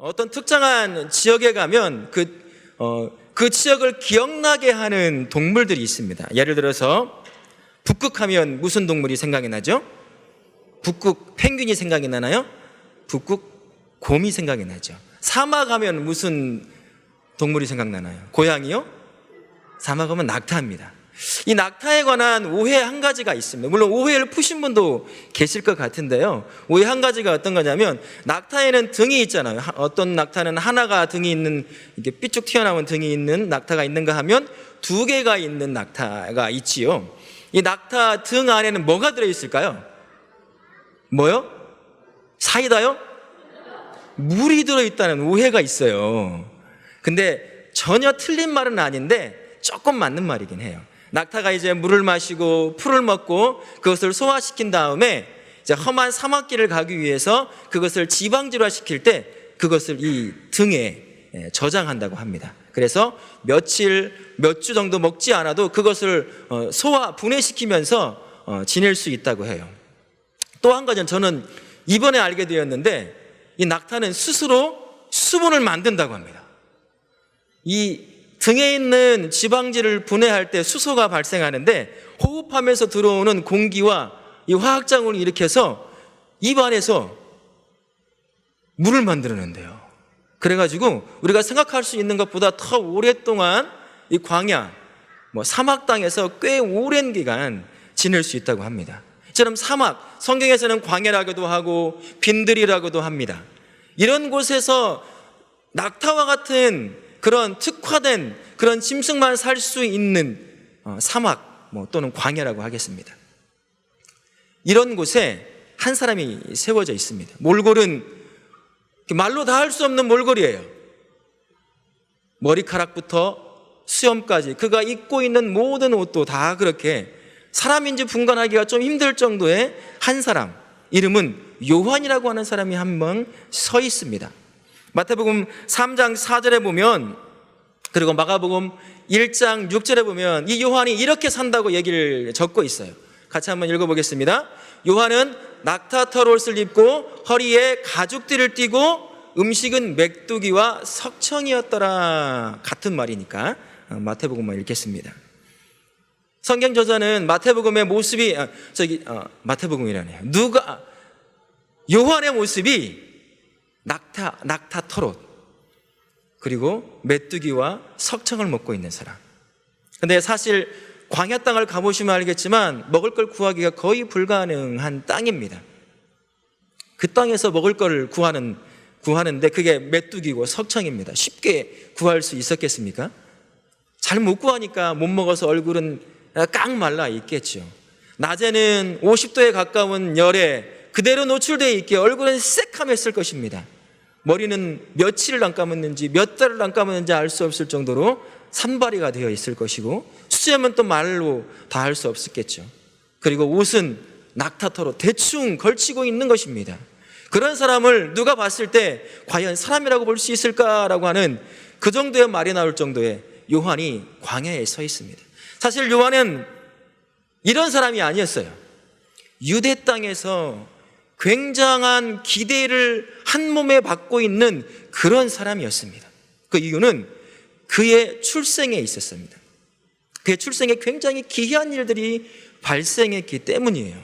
어떤 특정한 지역에 가면 그 지역을 기억나게 하는 동물들이 있습니다. 예를 들어서 북극하면 무슨 동물이 생각이 나죠? 북극 펭귄이 생각이 나나요? 북극 곰이 생각이 나죠. 사막하면 무슨 동물이 생각나나요? 고양이요? 사막하면 낙타입니다. 이 낙타에 관한 오해 한 가지가 있습니다. 물론 오해를 푸신 분도 계실 것 같은데요. 오해 한 가지가 어떤 거냐면, 낙타에는 등이 있잖아요. 어떤 낙타는 하나가 등이 있는, 이게 삐쭉 튀어나온 등이 있는 낙타가 있는가 하면 두 개가 있는 낙타가 있지요. 이 낙타 등 안에는 뭐가 들어있을까요? 뭐요? 사이다요? 물이 들어있다는 오해가 있어요. 근데 전혀 틀린 말은 아닌데 조금 맞는 말이긴 해요. 낙타가 이제 물을 마시고 풀을 먹고 그것을 소화시킨 다음에 이제 험한 사막길을 가기 위해서 그것을 지방질화 시킬 때 그것을 이 등에 저장한다고 합니다. 그래서 며칠, 몇 주 정도 먹지 않아도 그것을 분해시키면서 지낼 수 있다고 해요. 또 한 가지는 저는 이번에 알게 되었는데, 이 낙타는 스스로 수분을 만든다고 합니다. 이 등에 있는 지방질을 분해할 때 수소가 발생하는데, 호흡하면서 들어오는 공기와 이 화학작용을 일으켜서 입 안에서 물을 만들어낸대요. 그래가지고 우리가 생각할 수 있는 것보다 더 오랫동안 이 광야, 사막 땅에서 꽤 오랜 기간 지낼 수 있다고 합니다. 이처럼 사막, 성경에서는 광야라고도 하고 빈들이라고도 합니다. 이런 곳에서 낙타와 같은 그런 특화된 그런 짐승만 살 수 있는 사막 또는 광야라고 하겠습니다. 이런 곳에 한 사람이 세워져 있습니다. 몰골은 말로 다 할 수 없는 몰골이에요. 머리카락부터 수염까지 그가 입고 있는 모든 옷도 다 그렇게 사람인지 분간하기가 좀 힘들 정도의 한 사람, 이름은 요한이라고 하는 사람이 한 명 서 있습니다. 마태복음 3장 4절에 보면, 그리고 마가복음 1장 6절에 보면 이 요한이 이렇게 산다고 얘기를 적고 있어요. 같이 한번 읽어보겠습니다. 요한은 낙타 털옷을 입고 허리에 가죽띠를 띠고 음식은 메뚜기와 석청이었더라. 같은 말이니까 마태복음만 읽겠습니다. 성경 저자는 마태복음의 모습이 마태복음이라네요. 요한의 모습이 낙타 털옷, 그리고 메뚜기와 석청을 먹고 있는 사람. 근데 사실 광야 땅을 가보시면 알겠지만 먹을 걸 구하기가 거의 불가능한 땅입니다. 그 땅에서 먹을 걸 구하는데 그게 메뚜기고 석청입니다. 쉽게 구할 수 있었겠습니까? 잘 못 구하니까 못 먹어서 얼굴은 깡 말라 있겠죠. 낮에는 50도에 가까운 열에 그대로 노출되어 있기에 얼굴은 새카맸을 것입니다. 머리는 며칠을 안 감았는지 몇 달을 안 감았는지 알 수 없을 정도로 산발이가 되어 있을 것이고, 수염은 또 말로 다 할 수 없었겠죠. 그리고 옷은 낙타털로 대충 걸치고 있는 것입니다. 그런 사람을 누가 봤을 때 과연 사람이라고 볼 수 있을까라고 하는 그 정도의 말이 나올 정도의 요한이 광야에 서 있습니다. 사실 요한은 이런 사람이 아니었어요. 유대 땅에서 굉장한 기대를 한 몸에 받고 있는 그런 사람이었습니다. 그 이유는 그의 출생에 있었습니다. 그의 출생에 굉장히 기이한 일들이 발생했기 때문이에요.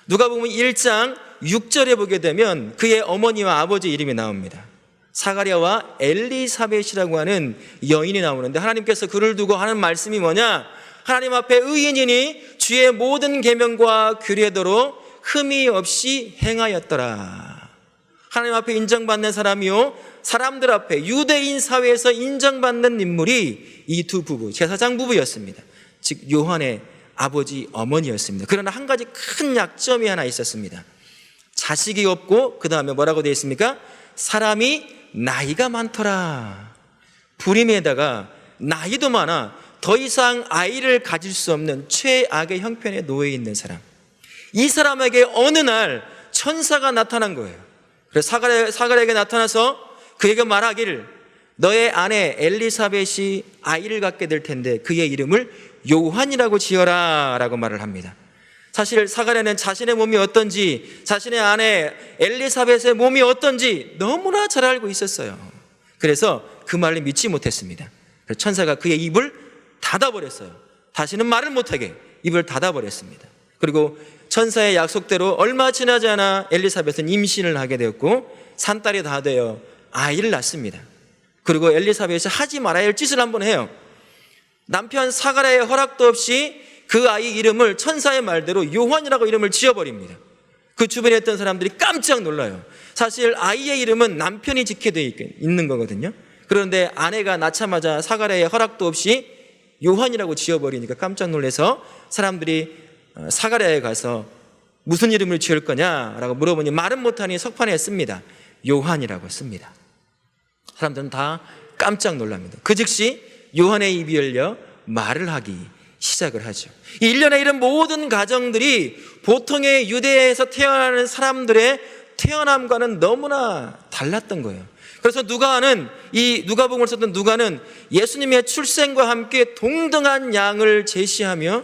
누가복음 1장 6절에 보게 되면 그의 어머니와 아버지 이름이 나옵니다. 사가랴와 엘리사벳이라고 하는 여인이 나오는데, 하나님께서 그를 두고 하는 말씀이 뭐냐? 하나님 앞에 의인이니 주의 모든 계명과 규례대로 흠이 없이 행하였더라. 하나님 앞에 인정받는 사람이요, 사람들 앞에 유대인 사회에서 인정받는 인물이 이 두 부부, 제사장 부부였습니다. 즉 요한의 아버지 어머니였습니다. 그러나 한 가지 큰 약점이 하나 있었습니다. 자식이 없고 그 다음에 뭐라고 되어 있습니까? 사람이 나이가 많더라. 불임에다가 나이도 많아 더 이상 아이를 가질 수 없는 최악의 형편에 놓여 있는 사람. 이 사람에게 어느 날 천사가 나타난 거예요. 그래서 사가랴에게 나타나서 그에게 말하기를, 너의 아내 엘리사벳이 아이를 갖게 될 텐데 그의 이름을 요한이라고 지어라 라고 말을 합니다. 사실 사가랴는 자신의 몸이 어떤지, 자신의 아내 엘리사벳의 몸이 어떤지 너무나 잘 알고 있었어요. 그래서 그 말을 믿지 못했습니다. 그래서 천사가 그의 입을 닫아버렸어요. 다시는 말을 못하게 입을 닫아버렸습니다. 그리고 천사의 약속대로 얼마 지나지 않아 엘리사벳은 임신을 하게 되었고 산딸이 다 되어 아이를 낳습니다. 그리고 엘리사벳이 하지 말아야 할 짓을 한번 해요. 남편 사가랴의 허락도 없이 그 아이 이름을 천사의 말대로 요한이라고 이름을 지어버립니다. 그 주변에 있던 사람들이 깜짝 놀라요. 사실 아이의 이름은 남편이 짓게 되어 있는 거거든요. 그런데 아내가 낳자마자 사가랴의 허락도 없이 요한이라고 지어버리니까 깜짝 놀라서 사람들이 사가랴에 가서 무슨 이름을 지을 거냐라고 물어보니 말은 못하니 석판에 씁니다. 요한이라고 씁니다. 사람들은 다 깜짝 놀랍니다. 그 즉시 요한의 입이 열려 말을 하기 시작을 하죠. 이 일련의 이런 모든 가정들이 보통의 유대에서 태어나는 사람들의 태어남과는 너무나 달랐던 거예요. 그래서 이 누가복음을 썼던 누가는 예수님의 출생과 함께 동등한 양을 제시하며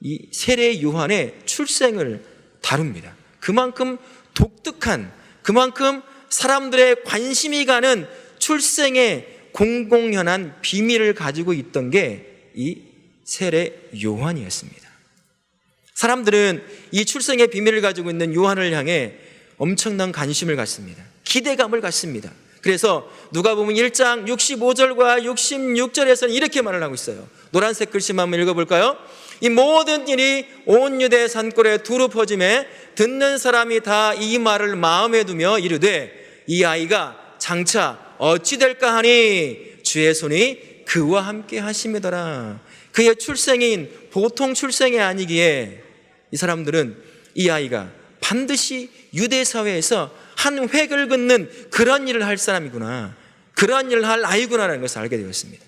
이 세례 요한의 출생을 다룹니다. 그만큼 독특한, 그만큼 사람들의 관심이 가는 출생의 공공연한 비밀을 가지고 있던 게 이 세례 요한이었습니다. 사람들은 이 출생의 비밀을 가지고 있는 요한을 향해 엄청난 관심을 갖습니다. 기대감을 갖습니다. 그래서 누가복음 1장 65절과 66절에서는 이렇게 말을 하고 있어요. 노란색 글씨만 한번 읽어볼까요? 이 모든 일이 온 유대 산골에 두루 퍼짐에 듣는 사람이 다 이 말을 마음에 두며 이르되 이 아이가 장차 어찌 될까 하니 주의 손이 그와 함께 하심이더라. 그의 출생인 보통 출생이 아니기에 이 사람들은 이 아이가 반드시 유대 사회에서 한 획을 긋는 그런 일을 할 사람이구나, 그런 일을 할 아이구나라는 것을 알게 되었습니다.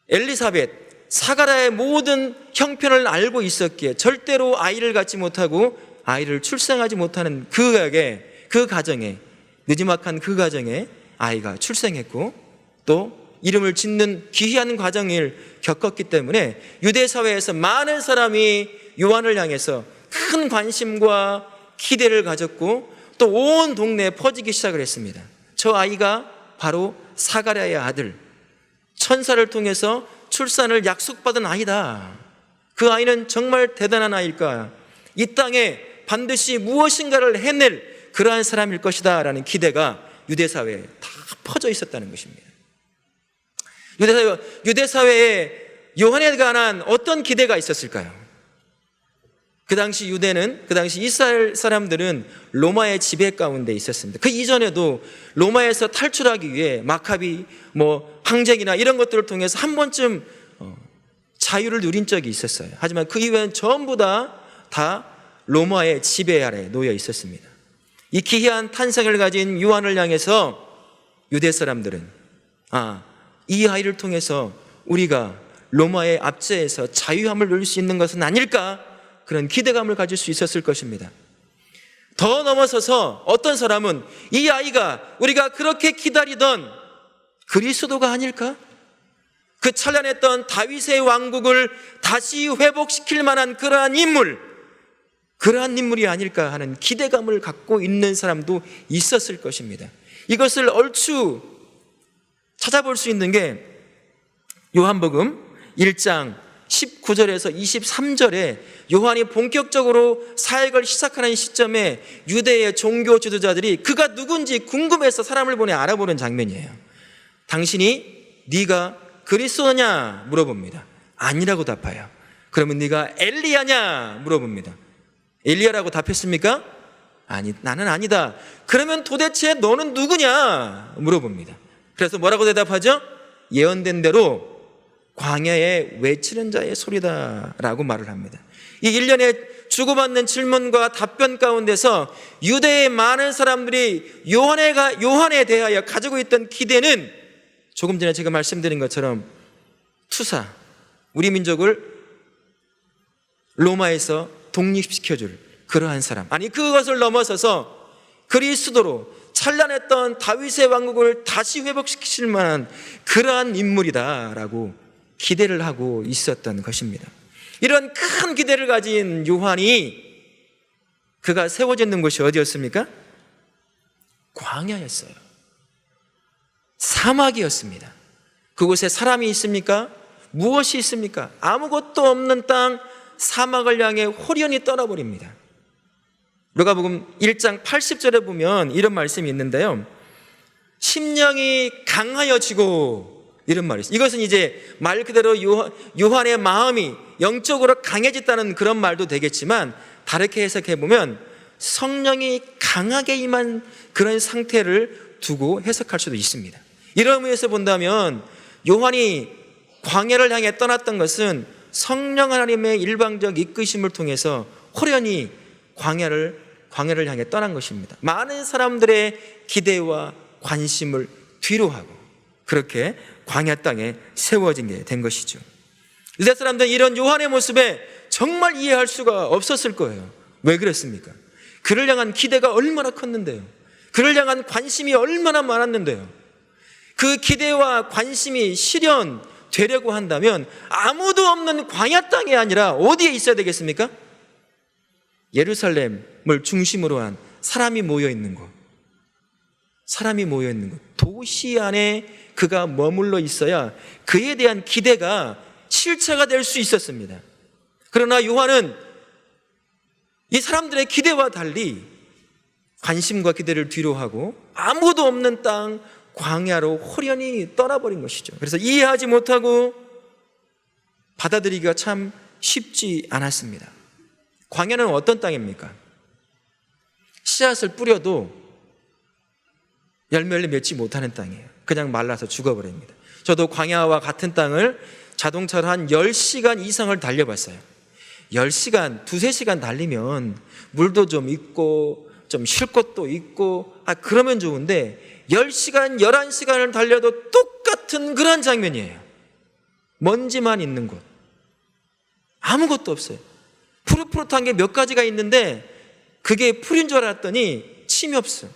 엘리사벳, 사가랴의 모든 형편을 알고 있었기에 절대로 아이를 갖지 못하고 아이를 출생하지 못하는 그 가정에, 느지막한 그 가정에 아이가 출생했고 또 이름을 짓는 귀한 과정을 겪었기 때문에 유대 사회에서 많은 사람이 요한을 향해서 큰 관심과 기대를 가졌고 또 온 동네에 퍼지기 시작을 했습니다. 저 아이가 바로 사가랴의 아들, 천사를 통해서 출산을 약속받은 아이다. 그 아이는 정말 대단한 아이일까? 이 땅에 반드시 무엇인가를 해낼 그러한 사람일 것이다 라는 기대가 유대 사회에 다 퍼져 있었다는 것입니다. 유대 사회에 요한에 관한 어떤 기대가 있었을까요? 그 당시 이스라엘 사람들은 로마의 지배 가운데 있었습니다. 그 이전에도 로마에서 탈출하기 위해 마카비, 항쟁이나 이런 것들을 통해서 한 번쯤 자유를 누린 적이 있었어요. 하지만 그 이후에는 전부 다 로마의 지배 아래 놓여 있었습니다. 이 기이한 탄생을 가진 요한을 향해서 유대 사람들은 이 아이를 통해서 우리가 로마의 압제에서 자유함을 누릴 수 있는 것은 아닐까? 그런 기대감을 가질 수 있었을 것입니다. 더 넘어서서 어떤 사람은 이 아이가 우리가 그렇게 기다리던 그리스도가 아닐까? 그 찬란했던 다윗의 왕국을 다시 회복시킬 만한 그러한 인물이 아닐까 하는 기대감을 갖고 있는 사람도 있었을 것입니다. 이것을 얼추 찾아볼 수 있는 게 요한복음 1장 19절에서 23절에 요한이 본격적으로 사역을 시작하는 시점에 유대의 종교 지도자들이 그가 누군지 궁금해서 사람을 보내 알아보는 장면이에요. 네가 그리스도냐 물어봅니다. 아니라고 답해요. 그러면 네가 엘리야냐 물어봅니다. 엘리야라고 답했습니까? 아니, 나는 아니다. 그러면 도대체 너는 누구냐 물어봅니다. 그래서 뭐라고 대답하죠? 예언된 대로 광야에 외치는 자의 소리다라고 말을 합니다. 이 일련의 주고받는 질문과 답변 가운데서 유대의 많은 사람들이 요한에 대하여 가지고 있던 기대는 조금 전에 제가 말씀드린 것처럼 우리 민족을 로마에서 독립시켜줄 그러한 사람, 그것을 넘어서서 그리스도로 찬란했던 다윗의 왕국을 다시 회복시킬 만한 그러한 인물이다라고 기대를 하고 있었던 것입니다. 이런 큰 기대를 가진 요한이 그가 세워졌는 곳이 어디였습니까? 광야였어요. 사막이었습니다. 그곳에 사람이 있습니까? 무엇이 있습니까? 아무것도 없는 땅, 사막을 향해 홀연히 떠나버립니다. 누가복음 1장 80절에 보면 이런 말씀이 있는데요, 심령이 강하여지고, 이런 말이 있어요. 이것은 이제 말 그대로 요한의 마음이 영적으로 강해졌다는 그런 말도 되겠지만, 다르게 해석해 보면 성령이 강하게 임한 그런 상태를 두고 해석할 수도 있습니다. 이런 의미에서 본다면 요한이 광야를 향해 떠났던 것은 성령 하나님의 일방적 이끄심을 통해서 홀연히 광야를 향해 떠난 것입니다. 많은 사람들의 기대와 관심을 뒤로하고 그렇게 광야 땅에 세워진 게 된 것이죠. 유대 사람들은 이런 요한의 모습에 정말 이해할 수가 없었을 거예요. 왜 그랬습니까? 그를 향한 기대가 얼마나 컸는데요. 그를 향한 관심이 얼마나 많았는데요. 그 기대와 관심이 실현되려고 한다면 아무도 없는 광야 땅이 아니라 어디에 있어야 되겠습니까? 예루살렘을 중심으로 한 사람이 모여있는 곳, 도시 안에 그가 머물러 있어야 그에 대한 기대가 실체가 될 수 있었습니다. 그러나 요한은 이 사람들의 기대와 달리 관심과 기대를 뒤로하고 아무도 없는 땅 광야로 홀연히 떠나버린 것이죠. 그래서 이해하지 못하고 받아들이기가 참 쉽지 않았습니다. 광야는 어떤 땅입니까? 씨앗을 뿌려도 열매를 맺지 못하는 땅이에요. 그냥 말라서 죽어버립니다. 저도 광야와 같은 땅을 자동차로 한 10시간 이상을 달려봤어요. 10시간, 2-3시간 달리면 물도 좀 있고 좀 쉴 것도 있고 그러면 좋은데 10시간, 11시간을 달려도 똑같은 그런 장면이에요. 먼지만 있는 곳, 아무것도 없어요. 푸릇푸릇한 게 몇 가지가 있는데 그게 풀인 줄 알았더니 침이 없어.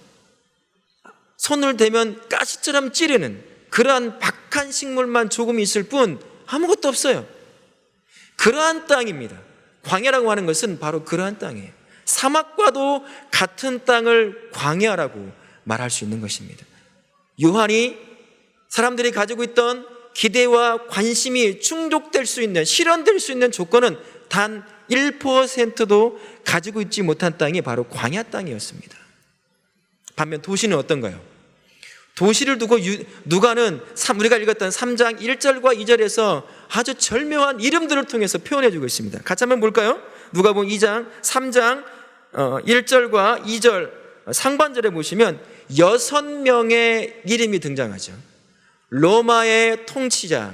손을 대면 가시처럼 찌르는 그러한 박한 식물만 조금 있을 뿐 아무것도 없어요. 그러한 땅입니다. 광야라고 하는 것은 바로 그러한 땅이에요. 사막과도 같은 땅을 광야라고 말할 수 있는 것입니다. 요한이 사람들이 가지고 있던 기대와 관심이 충족될 수 있는, 실현될 수 있는 조건은 단 1%도 가지고 있지 못한 땅이 바로 광야 땅이었습니다. 반면 도시는 어떤가요? 도시를 두고 누가는 우리가 읽었던 3장 1절과 2절에서 아주 절묘한 이름들을 통해서 표현해주고 있습니다. 같이 한번 볼까요? 누가복음 2장 3장 1절과 2절 상반절에 보시면 6명의 이름이 등장하죠. 로마의 통치자,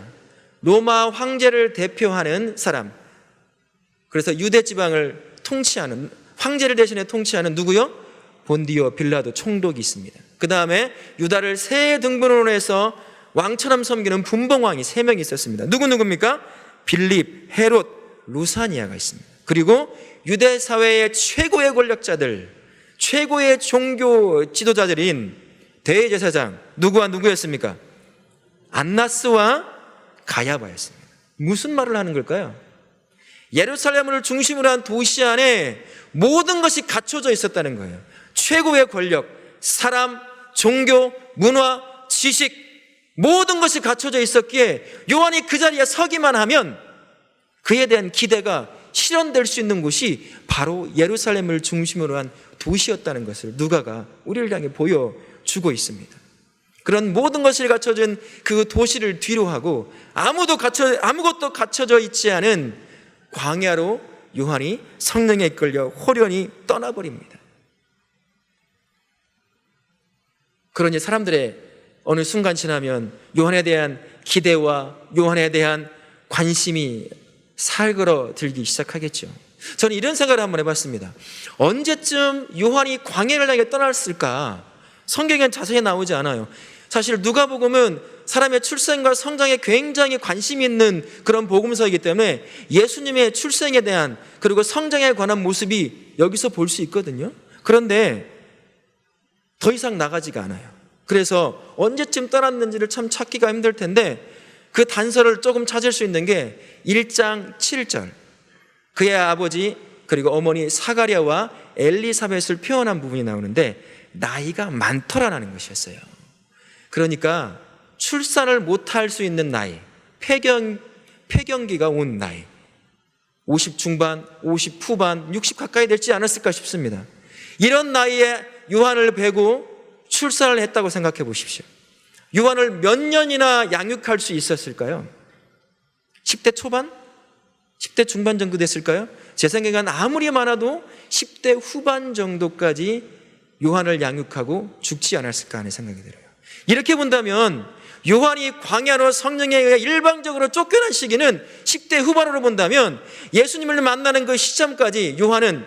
로마 황제를 대표하는 사람, 그래서 유대 지방을 통치하는, 황제를 대신해 통치하는 누구요? 본디오 빌라도 총독이 있습니다. 그 다음에 유다를 세 등분으로 해서 왕처럼 섬기는 분봉왕이 3명이 있었습니다. 누구입니까? 빌립, 헤롯, 루사니아가 있습니다. 그리고 유대 사회의 최고의 권력자들, 최고의 종교 지도자들인 대제사장, 누구와 누구였습니까? 안나스와 가야바였습니다. 무슨 말을 하는 걸까요? 예루살렘을 중심으로 한 도시 안에 모든 것이 갖춰져 있었다는 거예요. 최고의 권력, 사람, 종교, 문화, 지식, 모든 것이 갖춰져 있었기에 요한이 그 자리에 서기만 하면 그에 대한 기대가 실현될 수 있는 곳이 바로 예루살렘을 중심으로 한 도시였다는 것을 누가가 우리를 향해 보여주고 있습니다. 그런 모든 것이 갖춰진 그 도시를 뒤로하고 아무것도 갖춰져 있지 않은 광야로 요한이 성령에 이끌려 홀연히 떠나버립니다. 그러니 사람들의 어느 순간 지나면 요한에 대한 기대와 요한에 대한 관심이 살그러들기 시작하겠죠. 저는 이런 생각을 한번 해봤습니다. 언제쯤 요한이 광야를 향해 떠났을까? 성경엔 자세히 나오지 않아요. 사실 누가복음은 사람의 출생과 성장에 굉장히 관심이 있는 그런 복음서이기 때문에 예수님의 출생에 대한 그리고 성장에 관한 모습이 여기서 볼 수 있거든요. 그런데 더 이상 나가지가 않아요. 그래서 언제쯤 떠났는지를 참 찾기가 힘들 텐데 그 단서를 조금 찾을 수 있는 게 1장 7절, 그의 아버지 그리고 어머니 사가랴와 엘리사벳을 표현한 부분이 나오는데 나이가 많더라라는 것이었어요. 그러니까 출산을 못할 수 있는 나이, 폐경기가 온 나이, 50 중반, 50 후반, 60 가까이 될지 않았을까 싶습니다. 이런 나이에 요한을 베고 출산을 했다고 생각해 보십시오. 요한을 몇 년이나 양육할 수 있었을까요? 10대 초반? 10대 중반 정도 됐을까요? 제 생각엔 아무리 많아도 10대 후반 정도까지 요한을 양육하고 죽지 않았을까 하는 생각이 들어요. 이렇게 본다면 요한이 광야로 성령에 의해 일방적으로 쫓겨난 시기는 10대 후반으로 본다면 예수님을 만나는 그 시점까지 요한은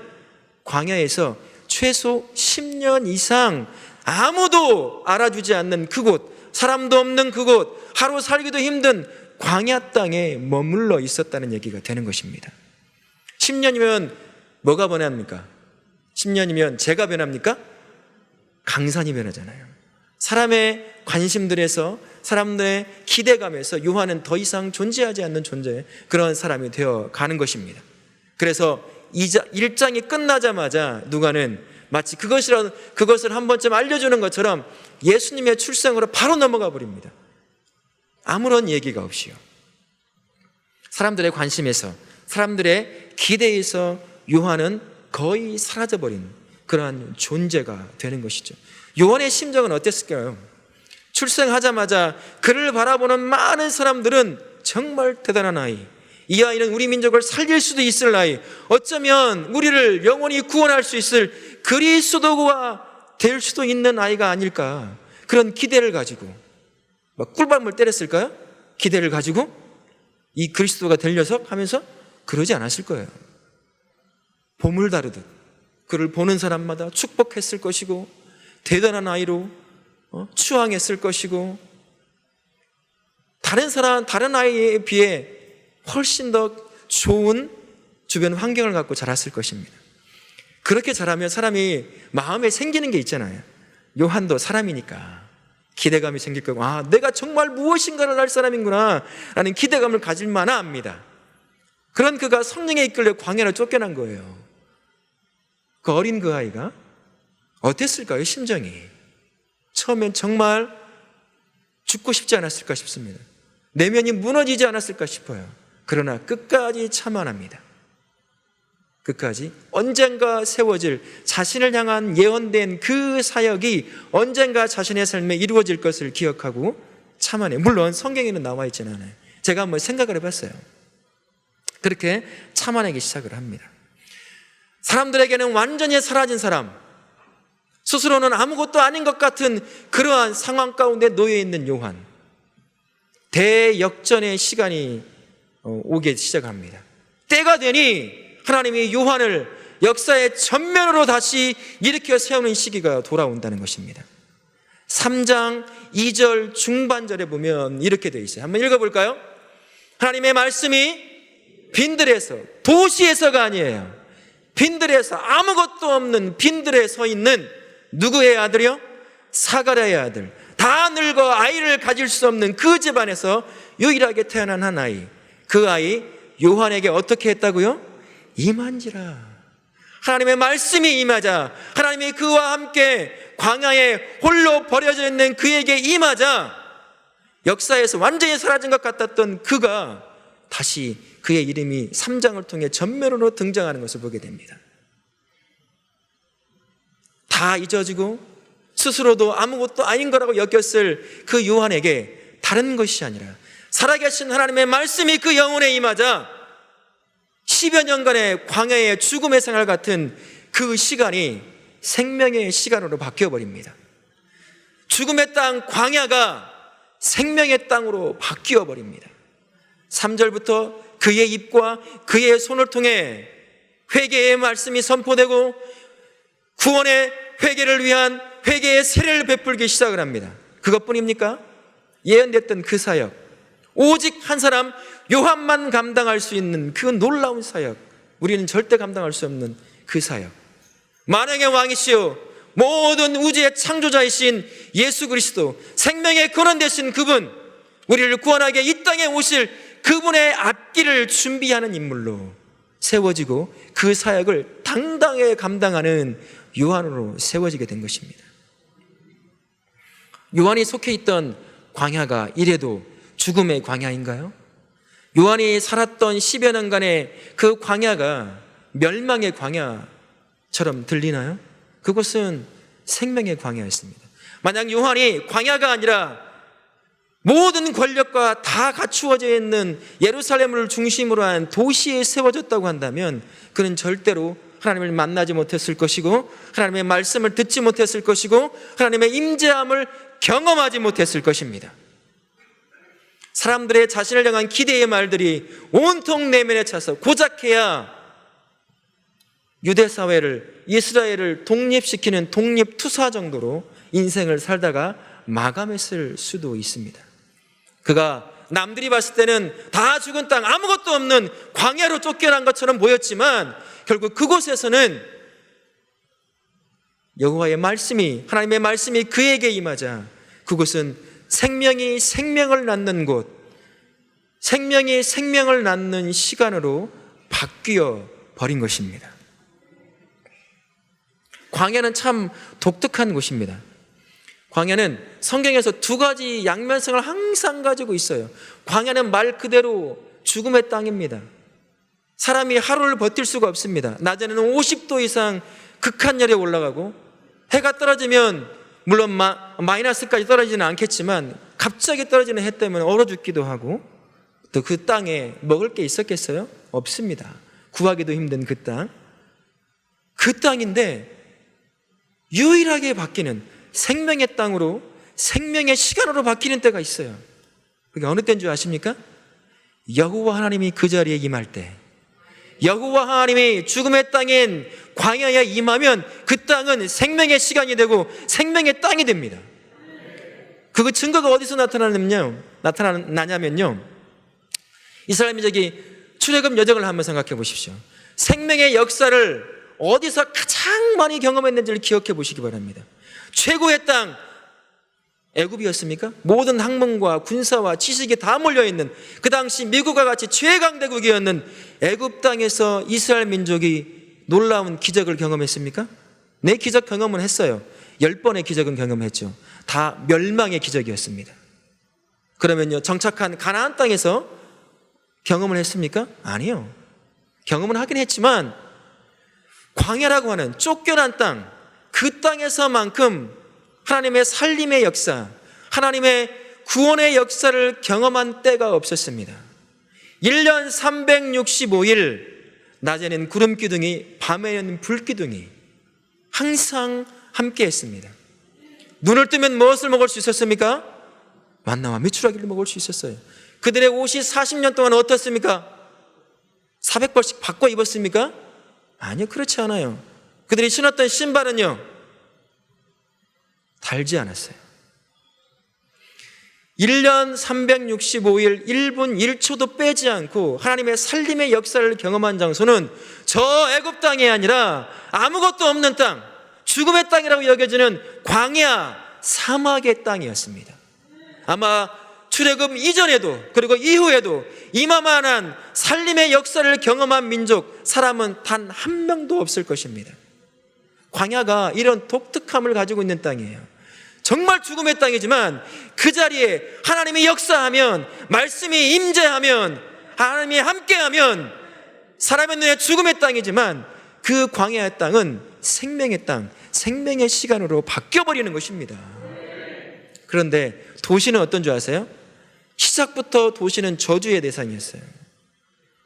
광야에서 최소 10년 이상 아무도 알아주지 않는 그곳, 사람도 없는 그곳, 하루 살기도 힘든 광야 땅에 머물러 있었다는 얘기가 되는 것입니다. 10년이면 뭐가 변합니까? 10년이면 제가 변합니까? 강산이 변하잖아요. 사람의 관심들에서, 사람들의 기대감에서 요한은 더 이상 존재하지 않는 존재, 그런 사람이 되어 가는 것입니다. 그래서 1장이 끝나자마자 누가는 마치 그것을 한 번쯤 알려주는 것처럼 예수님의 출생으로 바로 넘어가 버립니다. 아무런 얘기가 없이요. 사람들의 관심에서, 사람들의 기대에서 요한은 거의 사라져버린 그러한 존재가 되는 것이죠. 요한의 심정은 어땠을까요? 출생하자마자 그를 바라보는 많은 사람들은 정말 대단한 아이, 이 아이는 우리 민족을 살릴 수도 있을 아이, 어쩌면 우리를 영원히 구원할 수 있을 그리스도가 될 수도 있는 아이가 아닐까, 그런 기대를 가지고 막 꿀밤을 때렸을까요? 기대를 가지고 이 그리스도가 될 녀석 하면서 그러지 않았을 거예요. 봄을 다루듯 그를 보는 사람마다 축복했을 것이고 대단한 아이로 추앙했을 것이고 다른 아이에 비해 훨씬 더 좋은 주변 환경을 갖고 자랐을 것입니다. 그렇게 자라면 사람이 마음에 생기는 게 있잖아요. 요한도 사람이니까 기대감이 생길 거고, 내가 정말 무엇인가를 할 사람이구나 라는 기대감을 가질 만합니다. 그런 그가 성령에 이끌려 광야로 쫓겨난 거예요. 그 어린 그 아이가 어땠을까요? 심정이 처음엔 정말 죽고 싶지 않았을까 싶습니다. 내면이 무너지지 않았을까 싶어요. 그러나 끝까지 참아납니다. 끝까지 언젠가 세워질 자신을 향한 예언된 그 사역이 언젠가 자신의 삶에 이루어질 것을 기억하고 참아내. 물론 성경에는 나와 있지는 않아요. 제가 한번 생각을 해봤어요. 그렇게 참아내기 시작을 합니다. 사람들에게는 완전히 사라진 사람, 스스로는 아무것도 아닌 것 같은 그러한 상황 가운데 놓여 있는 요한, 대역전의 시간이 오기 시작합니다. 때가 되니 하나님이 요한을 역사의 전면으로 다시 일으켜 세우는 시기가 돌아온다는 것입니다. 3장 2절 중반절에 보면 이렇게 되어 있어요. 한번 읽어볼까요? 하나님의 말씀이 빈들에서, 도시에서가 아니에요, 빈들에서, 아무것도 없는 빈들에 서 있는 누구의 아들이요? 사가랴의 아들, 다 늙어 아이를 가질 수 없는 그 집안에서 유일하게 태어난 한 아이, 그 아이 요한에게 어떻게 했다고요? 임한지라. 하나님의 말씀이 임하자, 하나님이 그와 함께 광야에 홀로 버려져 있는 그에게 임하자, 역사에서 완전히 사라진 것 같았던 그가 다시 그의 이름이 3장을 통해 전면으로 등장하는 것을 보게 됩니다. 다 잊어지고 스스로도 아무것도 아닌 거라고 여겼을 그 요한에게 다른 것이 아니라 살아계신 하나님의 말씀이 그 영혼에 임하자 10여 년간의 광야의 죽음의 생활 같은 그 시간이 생명의 시간으로 바뀌어버립니다. 죽음의 땅 광야가 생명의 땅으로 바뀌어버립니다. 3절부터 그의 입과 그의 손을 통해 회개의 말씀이 선포되고 구원의 회개를 위한 회개의 세례를 베풀기 시작을 합니다. 그것뿐입니까? 예언됐던 그 사역, 오직 한 사람 요한만 감당할 수 있는 그 놀라운 사역, 우리는 절대 감당할 수 없는 그 사역, 만왕의 왕이시오 모든 우주의 창조자이신 예수 그리스도, 생명의 근원 되신 그분, 우리를 구원하게 이 땅에 오실 그분의 앞길을 준비하는 인물로 세워지고 그 사역을 당당하게 감당하는 요한으로 세워지게 된 것입니다. 요한이 속해 있던 광야가 이래도 죽음의 광야인가요? 요한이 살았던 10여 년간의 그 광야가 멸망의 광야처럼 들리나요? 그것은 생명의 광야였습니다. 만약 요한이 광야가 아니라 모든 권력과 다 갖추어져 있는 예루살렘을 중심으로 한 도시에 세워졌다고 한다면 그는 절대로 하나님을 만나지 못했을 것이고 하나님의 말씀을 듣지 못했을 것이고 하나님의 임재함을 경험하지 못했을 것입니다. 사람들의 자신을 향한 기대의 말들이 온통 내면에 차서 고작해야 유대 사회를, 이스라엘을 독립시키는 독립투사 정도로 인생을 살다가 마감했을 수도 있습니다. 그가 남들이 봤을 때는 다 죽은 땅, 아무것도 없는 광야로 쫓겨난 것처럼 보였지만 결국 그곳에서는 여호와의 말씀이, 하나님의 말씀이 그에게 임하자 그곳은 생명이 생명을 낳는 곳, 생명이 생명을 낳는 시간으로 바뀌어 버린 것입니다. 광야는 참 독특한 곳입니다. 광야는 성경에서 두 가지 양면성을 항상 가지고 있어요. 광야는 말 그대로 죽음의 땅입니다. 사람이 하루를 버틸 수가 없습니다. 낮에는 50도 이상 극한열에 올라가고 해가 떨어지면 물론 마이너스까지 떨어지지는 않겠지만 갑자기 떨어지는 해 때문에 얼어 죽기도 하고 또 그 땅에 먹을 게 있었겠어요? 없습니다. 구하기도 힘든 그 땅. 그 땅인데 유일하게 바뀌는 생명의 땅으로 생명의 시간으로 바뀌는 때가 있어요. 그게 어느 때인 줄 아십니까? 여호와 하나님이 그 자리에 임할 때, 여호와 하나님이 죽음의 땅인 광야에 임하면 그 땅은 생명의 시간이 되고 생명의 땅이 됩니다. 그 증거가 어디서 나타나냐면요, 이스라엘 민족이 출애굽 여정을 한번 생각해 보십시오. 생명의 역사를 어디서 가장 많이 경험했는지를 기억해 보시기 바랍니다. 최고의 땅 애굽이었습니까? 모든 학문과 군사와 지식이 다 몰려있는 그 당시 미국과 같이 최강대국이었는 애굽 땅에서 이스라엘 민족이 놀라운 기적을 경험했습니까? 네, 기적 경험은 했어요. 10번의 기적은 경험했죠. 다 멸망의 기적이었습니다. 그러면요, 정착한 가나안 땅에서 경험을 했습니까? 아니요. 경험은 하긴 했지만 광야라고 하는 쫓겨난 땅, 그 땅에서만큼 하나님의 살림의 역사, 하나님의 구원의 역사를 경험한 때가 없었습니다. 1년 365일 낮에는 구름기둥이, 밤에는 불기둥이 항상 함께 했습니다. 눈을 뜨면 무엇을 먹을 수 있었습니까? 만나와 메추라기를 먹을 수 있었어요. 그들의 옷이 40년 동안 어떻습니까? 400벌씩 바꿔 입었습니까? 아니요, 그렇지 않아요. 그들이 신었던 신발은요, 달지 않았어요. 1년 365일 1분 1초도 빼지 않고 하나님의 살림의 역사를 경험한 장소는 저 애굽 땅이 아니라 아무것도 없는 땅, 죽음의 땅이라고 여겨지는 광야, 사막의 땅이었습니다. 아마 출애굽 이전에도 그리고 이후에도 이만한 살림의 역사를 경험한 민족, 사람은 단 한 명도 없을 것입니다. 광야가 이런 독특함을 가지고 있는 땅이에요. 정말 죽음의 땅이지만 그 자리에 하나님이 역사하면, 말씀이 임재하면, 하나님이 함께하면 사람의 눈에 죽음의 땅이지만 그 광야의 땅은 생명의 땅, 생명의 시간으로 바뀌어버리는 것입니다. 그런데 도시는 어떤 줄 아세요? 시작부터 도시는 저주의 대상이었어요.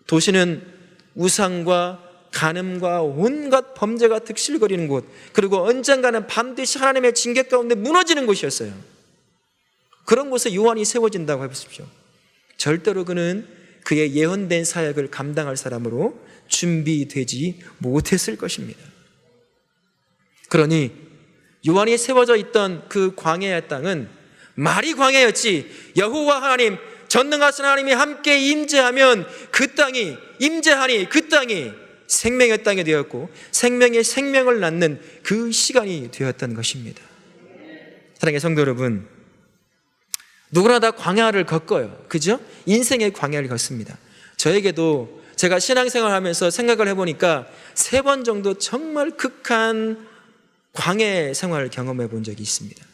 도시는 우상과 간음과 온갖 범죄가 득실거리는 곳, 그리고 언젠가는 반드시 하나님의 징계 가운데 무너지는 곳이었어요. 그런 곳에 요한이 세워진다고 해보십시오. 절대로 그는 그의 예언된 사역을 감당할 사람으로 준비되지 못했을 것입니다. 그러니 요한이 세워져 있던 그 광야의 땅은 말이 광야였지, 여호와 하나님, 전능하신 하나님이 함께 임재하면 그 땅이, 임재하니 그 땅이 생명의 땅이 되었고 생명의 생명을 낳는 그 시간이 되었던 것입니다. 사랑하는 성도 여러분, 누구나 다 광야를 겪어요. 그죠? 인생의 광야를 걷습니다. 저에게도 제가 신앙생활 하면서 생각을 해보니까 3번 정도 정말 극한 광해 생활을 경험해 본 적이 있습니다.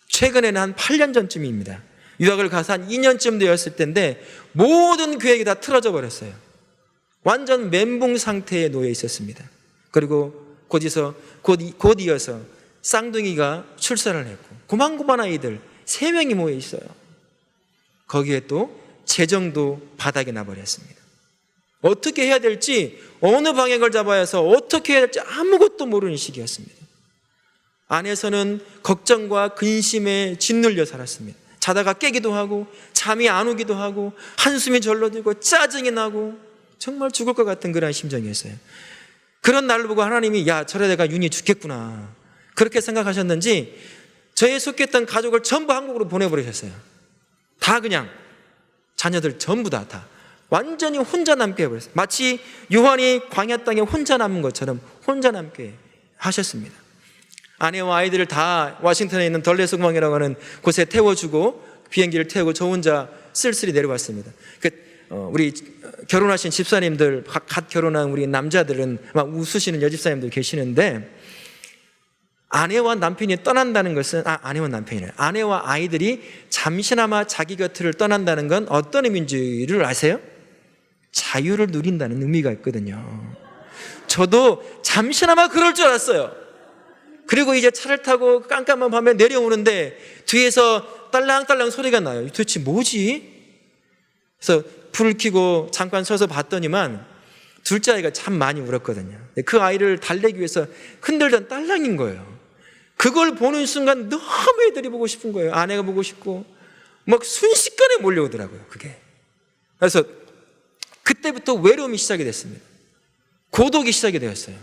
최근에는 한 8년 전쯤입니다. 유학을 가서 한 2년쯤 되었을 때인데 모든 계획이 다 틀어져 버렸어요. 완전 멘붕 상태에 놓여 있었습니다. 그리고 곧 이어서 쌍둥이가 출산을 했고 고만고만 아이들 3명이 모여 있어요. 거기에 또 재정도 바닥에 나버렸습니다. 어떻게 해야 될지, 어느 방향을 잡아야 해서 어떻게 해야 될지 아무것도 모르는 시기였습니다. 안에서는 걱정과 근심에 짓눌려 살았습니다. 자다가 깨기도 하고 잠이 안 오기도 하고 한숨이 절로 들고 짜증이 나고 정말 죽을 것 같은 그런 심정이었어요. 그런 날을 보고 하나님이 야, 저러다가 윤희 죽겠구나 그렇게 생각하셨는지 저에 속했던 가족을 전부 한국으로 보내버리셨어요. 다 그냥 자녀들 전부 다 완전히 혼자 남게 해버렸어요. 마치 요한이 광야 땅에 혼자 남은 것처럼 혼자 남게 하셨습니다. 아내와 아이들을 다 워싱턴에 있는 덜레스공항이라고 하는 곳에 태워주고 비행기를 태우고 저 혼자 쓸쓸히 내려왔습니다. 우리 결혼하신 집사님들, 갓 결혼한 우리 남자들은 막 웃으시는 여집사님들 계시는데, 아내와 남편이 떠난다는 것은 아내와 남편이래. 아내와 아이들이 잠시나마 자기 곁을 떠난다는 건 어떤 의미인지를 아세요? 자유를 누린다는 의미가 있거든요. 저도 잠시나마 그럴 줄 알았어요. 그리고 이제 차를 타고 깜깜한 밤에 내려오는데 뒤에서 딸랑딸랑 소리가 나요. 도대체 뭐지? 그래서 불을 켜고 잠깐 서서 봤더니만 둘째 아이가 참 많이 울었거든요. 그 아이를 달래기 위해서 흔들던 딸랑인 거예요. 그걸 보는 순간 너무 애들이 보고 싶은 거예요. 아내가 보고 싶고 막 순식간에 몰려오더라고요, 그게. 그래서 그때부터 외로움이 시작이 됐습니다. 고독이 시작이 되었어요.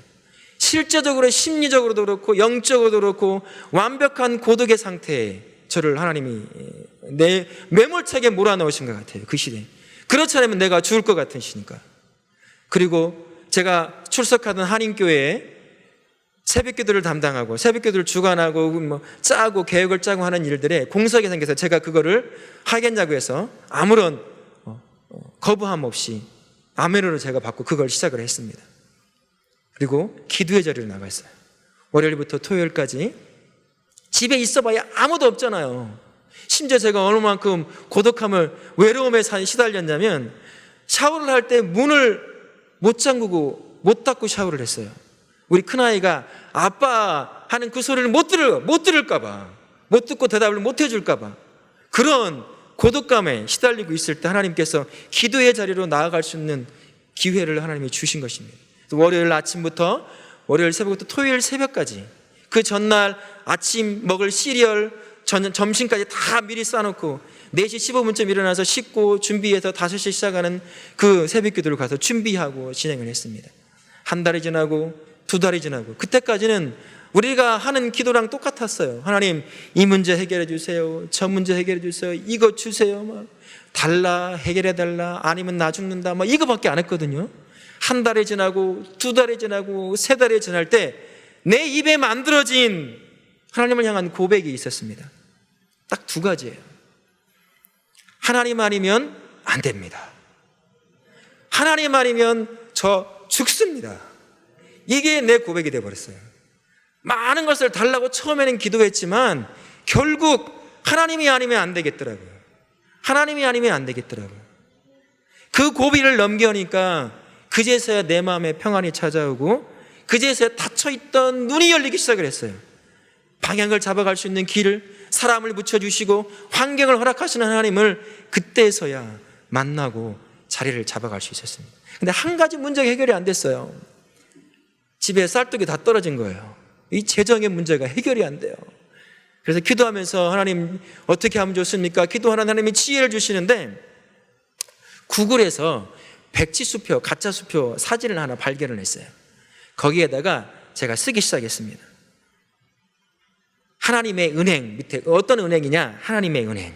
실제적으로 심리적으로도 그렇고 영적으로도 그렇고 완벽한 고독의 상태에 저를 하나님이 매몰차게 몰아넣으신 것 같아요. 그 시대에. 그렇지 않으면 내가 죽을 것 같은 시니까. 그리고 제가 출석하던 한인교회에 새벽기도를 담당하고 새벽기도를 주관하고 짜고 계획을 짜고 하는 일들에 공석이 생겨서 제가 그거를 하겠냐고 해서 아무런 거부함 없이 아멘으로 제가 받고 그걸 시작을 했습니다. 그리고 기도의 자리를 나갔어요. 월요일부터 토요일까지 집에 있어봐야 아무도 없잖아요. 심지어 제가 어느 만큼 고독함을 외로움에 시달렸냐면 샤워를 할 때 문을 못 잠그고 못 닫고 샤워를 했어요. 우리 큰아이가 아빠 하는 그 소리를 못 들을까봐, 못 듣고 대답을 못 해줄까봐 그런 고독감에 시달리고 있을 때 하나님께서 기도의 자리로 나아갈 수 있는 기회를 하나님이 주신 것입니다. 월요일 아침부터 월요일 새벽부터 토요일 새벽까지 그 전날 아침 먹을 시리얼 점심까지 다 미리 싸놓고 4시 15분쯤 일어나서 씻고 준비해서 5시 시작하는 그 새벽 기도를 가서 준비하고 진행을 했습니다. 한 달이 지나고 2달이 지나고 그때까지는 우리가 하는 기도랑 똑같았어요. 하나님 이 문제 해결해 주세요. 저 문제 해결해 주세요. 이거 주세요. 막 달라, 해결해 달라, 아니면 나 죽는다, 막 이거밖에 안 했거든요. 한 달이 지나고 2달이 지나고 3달이 지날 때 내 입에 만들어진 하나님을 향한 고백이 있었습니다. 딱 2가지예요. 하나님 아니면 안 됩니다. 하나님 아니면 저 죽습니다. 이게 내 고백이 되어버렸어요. 많은 것을 달라고 처음에는 기도했지만 결국 하나님이 아니면 안 되겠더라고요. 하나님이 아니면 안 되겠더라고요. 그 고비를 넘겨니까 그제서야 내 마음에 평안이 찾아오고 그제서야 닫혀있던 눈이 열리기 시작을 했어요. 방향을 잡아갈 수 있는 길을, 사람을 붙여주시고 환경을 허락하시는 하나님을 그때서야 만나고 자리를 잡아갈 수 있었습니다. 근데 한 가지 문제가 해결이 안 됐어요. 집에 쌀떡이 다 떨어진 거예요. 이 재정의 문제가 해결이 안 돼요. 그래서 기도하면서 하나님 어떻게 하면 좋습니까? 기도하는 하나님이 지혜를 주시는데 구글에서 백지수표, 가짜수표 사진을 하나 발견을 했어요. 거기에다가 제가 쓰기 시작했습니다. 하나님의 은행 밑에 어떤 은행이냐? 하나님의 은행.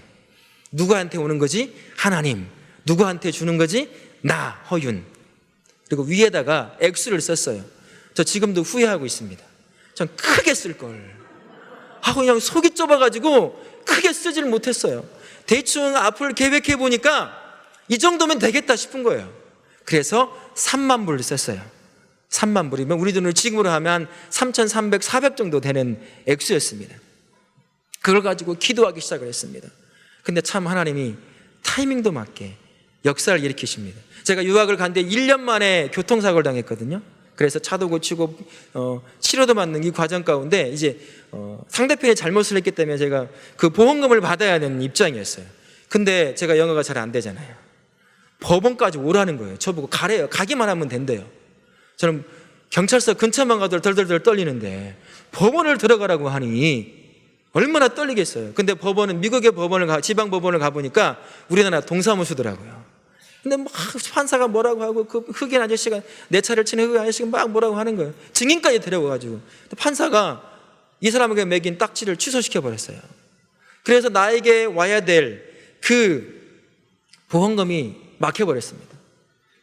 누구한테 오는 거지? 하나님. 누구한테 주는 거지? 나, 허윤. 그리고 위에다가 액수를 썼어요. 저 지금도 후회하고 있습니다. 전 크게 쓸걸 하고 그냥 속이 좁아가지고 크게 쓰지를 못했어요. 대충 앞을 계획해 보니까 이 정도면 되겠다 싶은 거예요. 그래서 3만 불을 썼어요. 3만 불이면 우리 돈으로 지금으로 하면 3,300, 400 정도 되는 액수였습니다. 그걸 가지고 기도하기 시작을 했습니다. 근데 참 하나님이 타이밍도 맞게 역사를 일으키십니다. 제가 유학을 갔는데 1년 만에 교통사고를 당했거든요. 그래서 차도 고치고 치료도 받는 이 과정 가운데 이제 상대편이 잘못을 했기 때문에 제가 그 보험금을 받아야 되는 입장이었어요. 근데 제가 영어가 잘 안 되잖아요. 법원까지 오라는 거예요. 저보고 가래요. 가기만 하면 된대요. 저는 경찰서 근처만 가도 덜덜덜 떨리는데 법원을 들어가라고 하니 얼마나 떨리겠어요. 근데 법원은 미국의 지방 법원을 가보니까 우리나라 동사무소더라고요. 근데 막 판사가 뭐라고 하고 그 흑인 아저씨가 내 차를 치는 흑인 아저씨가 막 뭐라고 하는 거예요. 증인까지 데려가가지고 판사가 이 사람에게 매긴 딱지를 취소시켜 버렸어요. 그래서 나에게 와야 될 그 보험금이 막혀버렸습니다.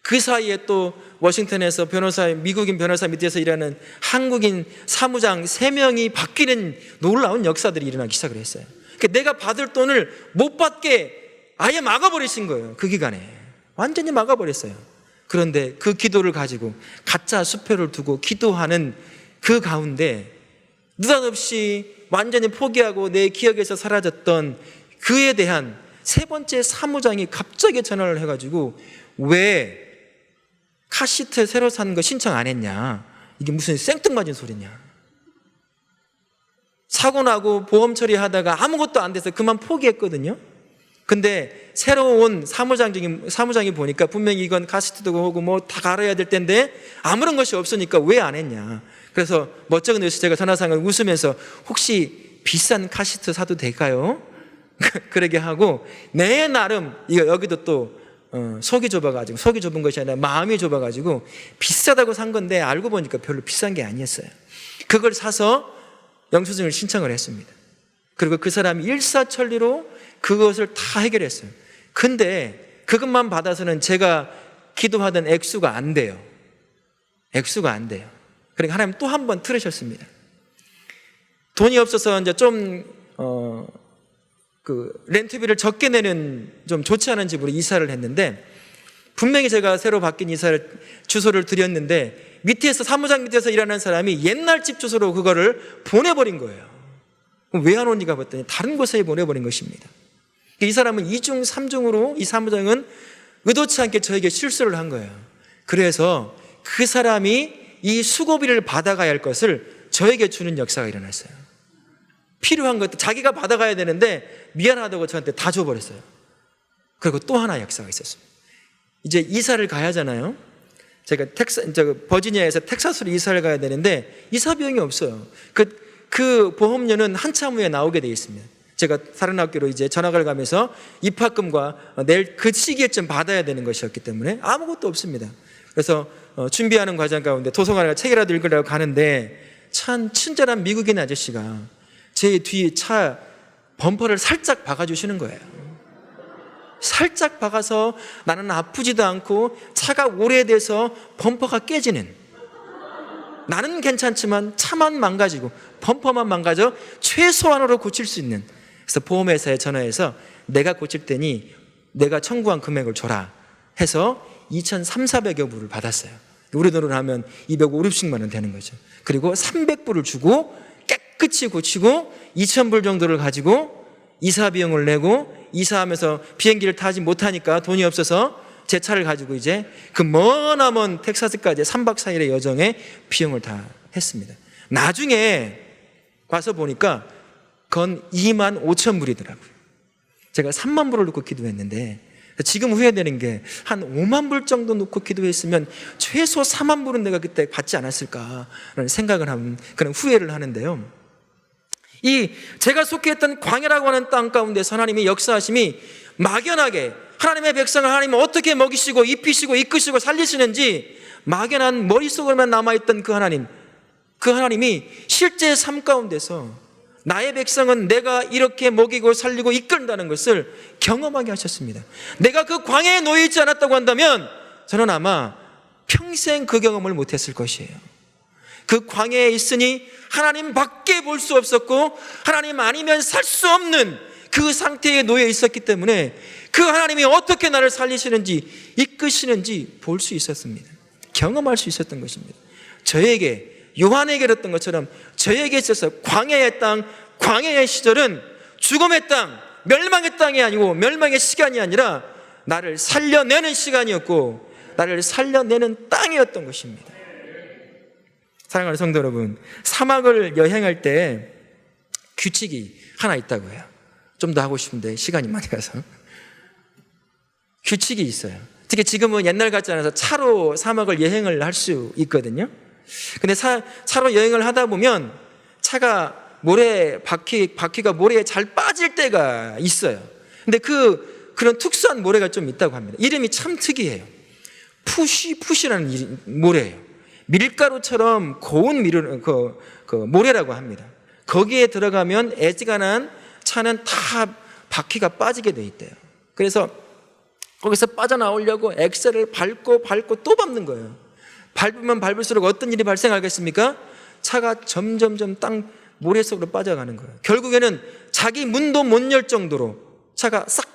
그 사이에 또 워싱턴에서 미국인 변호사 밑에서 일하는 한국인 사무장 3명이 바뀌는 놀라운 역사들이 일어나기 시작을 했어요. 내가 받을 돈을 못 받게 아예 막아버리신 거예요. 그 기간에 완전히 막아버렸어요. 그런데 그 기도를 가지고 가짜 수표를 두고 기도하는 그 가운데 느닷없이 완전히 포기하고 내 기억에서 사라졌던 그에 대한 3번째 사무장이 갑자기 전화를 해가지고 왜 카시트 새로 산 거 신청 안 했냐, 이게 무슨 생뚱맞은 소리냐, 사고 나고 보험 처리하다가 아무것도 안 돼서 그만 포기했거든요. 근데 새로운 사무장이 보니까 분명히 이건 카시트도 오고 뭐 다 갈아야 될 텐데 아무런 것이 없으니까 왜 안 했냐. 그래서 멋쩍은 뉴스 제가 전화상을 웃으면서 혹시 비싼 카시트 사도 될까요? 그러게 하고 내 나름 여기도 또 속이 좁은 것이 아니라 마음이 좁아가지고 비싸다고 산 건데 알고 보니까 별로 비싼 게 아니었어요. 그걸 사서 영수증을 신청을 했습니다. 그리고 그 사람이 일사천리로 그것을 다 해결했어요. 근데 그것만 받아서는 제가 기도하던 액수가 안 돼요. 그러니까 하나님 또 한 번 틀으셨습니다. 돈이 없어서 이제 렌트비를 적게 내는 좀 좋지 않은 집으로 이사를 했는데, 분명히 제가 새로 바뀐 주소를 드렸는데 사무장 밑에서 일하는 사람이 옛날 집 주소로 그거를 보내버린 거예요. 왜 안 오니까 봤더니 다른 곳에 보내버린 것입니다. 이 사람은 2중 3중으로 이 사무장은 의도치 않게 저에게 실수를 한 거예요. 그래서 그 사람이 이 수고비를 받아가야 할 것을 저에게 주는 역사가 일어났어요. 필요한 것도 자기가 받아가야 되는데 미안하다고 저한테 다 줘버렸어요. 그리고 또 하나 역사가 있었습니다. 이제 이사를 가야 하잖아요. 제가 버지니아에서 텍사스로 이사를 가야 되는데 이사 비용이 없어요. 그 보험료는 한참 후에 나오게 되어 있습니다. 제가 다른 학교로 이제 전학을 가면서 입학금과 내일 그 시기에쯤 받아야 되는 것이었기 때문에 아무것도 없습니다. 그래서 준비하는 과정 가운데 도서관에 책이라도 읽으려고 가는데 참 친절한 미국인 아저씨가 제 뒤에 차 범퍼를 살짝 박아주시는 거예요. 살짝 박아서 나는 아프지도 않고 차가 오래돼서 범퍼가 깨지는, 나는 괜찮지만 차만 망가지고 범퍼만 망가져 최소한으로 고칠 수 있는, 그래서 보험회사에 전화해서 내가 고칠 테니 내가 청구한 금액을 줘라 해서 2,300~400여 불을 받았어요. 우리 돈으로 하면 250만 원 되는 거죠. 그리고 300불을 주고 깨끗이 고치고 2,000불 정도를 가지고 이사 비용을 내고, 이사하면서 비행기를 타지 못하니까 돈이 없어서 제 차를 가지고 이제 그 머나먼 텍사스까지 3박 4일의 여정에 비용을 다 했습니다. 나중에 와서 보니까 건 25,000불이더라고요. 제가 3만 불을 놓고 기도했는데 지금 후회되는 게 한 5만 불 정도 놓고 기도했으면 최소 4만 불은 내가 그때 받지 않았을까라는 생각을 하는, 그런 후회를 하는데요. 제가 속해 있던 광야라고 하는 땅 가운데서 하나님의 역사하심이 막연하게 하나님의 백성을 하나님은 어떻게 먹이시고 입히시고 이끄시고 살리시는지 막연한 머릿속에만 남아있던 그 하나님이 실제 삶 가운데서 나의 백성은 내가 이렇게 먹이고 살리고 이끈다는 것을 경험하게 하셨습니다. 내가 그 광야에 놓여 있지 않았다고 한다면 저는 아마 평생 그 경험을 못했을 것이에요. 그 광야에 있으니 하나님 밖에 볼 수 없었고 하나님 아니면 살 수 없는 그 상태에 놓여 있었기 때문에 그 하나님이 어떻게 나를 살리시는지, 이끄시는지 볼 수 있었습니다. 경험할 수 있었던 것입니다. 저에게, 요한에게 그랬던 것처럼 저에게 있어서 광야의 땅, 광야의 시절은 죽음의 땅, 멸망의 땅이 아니고 멸망의 시간이 아니라 나를 살려내는 시간이었고 나를 살려내는 땅이었던 것입니다. 사랑하는 성도 여러분, 사막을 여행할 때 규칙이 하나 있다고 해요. 좀 더 하고 싶은데 시간이 많이 가서. 규칙이 있어요. 특히 지금은 옛날 같지 않아서 차로 사막을 여행을 할 수 있거든요. 근데 차로 여행을 하다 보면 차가 바퀴가 모래에 잘 빠질 때가 있어요. 근데 그런 특수한 모래가 좀 있다고 합니다. 이름이 참 특이해요. 푸시라는 모래예요. 밀가루처럼 고운 모래라고 합니다. 거기에 들어가면 애지간한 차는 다 바퀴가 빠지게 돼 있대요. 그래서 거기서 빠져나오려고 엑셀을 밟고 또 밟는 거예요. 밟으면 밟을수록 어떤 일이 발생하겠습니까? 차가 점점점 땅 모래 속으로 빠져가는 거예요. 결국에는 자기 문도 못 열 정도로 차가 싹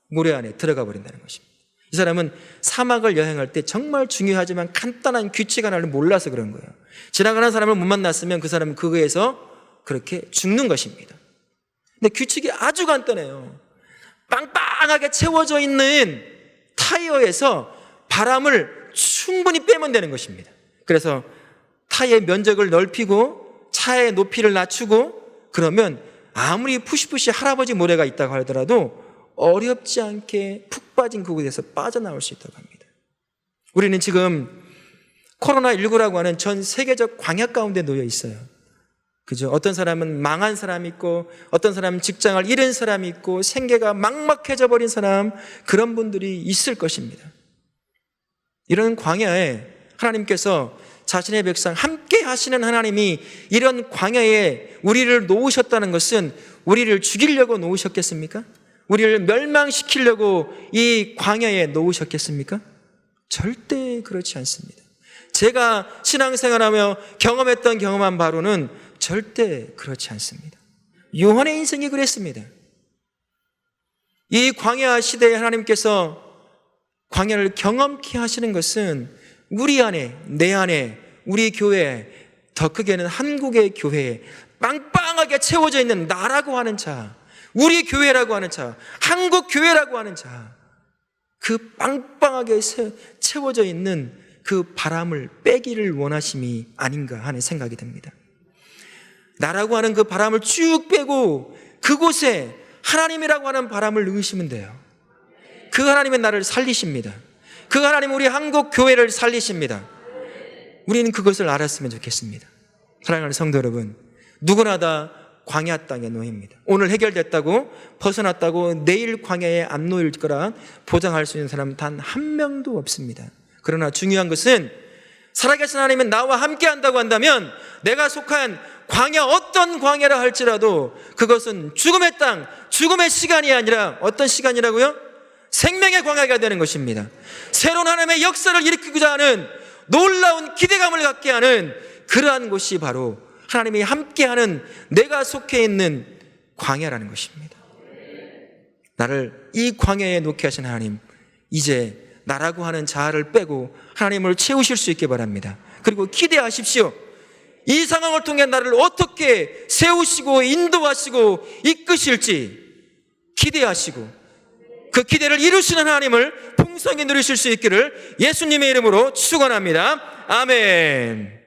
모래 안에 들어가 버린다는 것입니다. 이 사람은 사막을 여행할 때 정말 중요하지만 간단한 규칙 하나를 몰라서 그런 거예요. 지나가는 사람을 못 만났으면 그 사람은 그거에서 그렇게 죽는 것입니다. 근데 규칙이 아주 간단해요. 빵빵하게 채워져 있는 타이어에서 바람을 충분히 빼면 되는 것입니다. 그래서 타이어의 면적을 넓히고 차의 높이를 낮추고 그러면 아무리 푸시푸시 할아버지 모래가 있다고 하더라도 어렵지 않게 푹 빠진 그곳에서 빠져나올 수 있다고 합니다. 우리는 지금 코로나19라고 하는 전 세계적 광야 가운데 놓여 있어요. 그죠? 어떤 사람은 망한 사람이 있고 어떤 사람은 직장을 잃은 사람이 있고 생계가 막막해져 버린 사람, 그런 분들이 있을 것입니다. 이런 광야에 하나님께서 자신의 백성 함께 하시는 하나님이 이런 광야에 우리를 놓으셨다는 것은 우리를 죽이려고 놓으셨겠습니까? 우리를 멸망시키려고 이 광야에 놓으셨겠습니까? 절대 그렇지 않습니다. 제가 신앙생활하며 경험한 바로는 절대 그렇지 않습니다. 요한의 인생이 그랬습니다. 이 광야 시대에 하나님께서 광야를 경험케 하시는 것은 우리 안에, 내 안에, 우리 교회, 더 크게는 한국의 교회에 빵빵하게 채워져 있는 나라고 하는 자, 우리 교회라고 하는 자, 한국 교회라고 하는 자, 그 빵빵하게 채워져 있는 그 바람을 빼기를 원하심이 아닌가 하는 생각이 듭니다. 나라고 하는 그 바람을 쭉 빼고 그곳에 하나님이라고 하는 바람을 넣으시면 돼요. 그 하나님은 나를 살리십니다. 그 하나님은 우리 한국 교회를 살리십니다. 우리는 그것을 알았으면 좋겠습니다. 사랑하는 성도 여러분, 누구나 다 광야 땅에 놓입니다. 오늘 해결됐다고, 벗어났다고 내일 광야에 안 놓일 거라 보장할 수 있는 사람 단 한 명도 없습니다. 그러나 중요한 것은 살아계신 하나님은 나와 함께 한다고 한다면 내가 속한 광야, 어떤 광야라 할지라도 그것은 죽음의 땅, 죽음의 시간이 아니라 어떤 시간이라고요? 생명의 광야가 되는 것입니다. 새로운 하나님의 역사를 일으키고자 하는 놀라운 기대감을 갖게 하는 그러한 곳이 바로 하나님이 함께하는 내가 속해 있는 광야라는 것입니다. 나를 이 광야에 놓게 하신 하나님, 이제 나라고 하는 자아를 빼고 하나님을 채우실 수 있게 바랍니다. 그리고 기대하십시오. 이 상황을 통해 나를 어떻게 세우시고 인도하시고 이끄실지 기대하시고 그 기대를 이루시는 하나님을 풍성히 누리실 수 있기를 예수님의 이름으로 축원합니다. 아멘.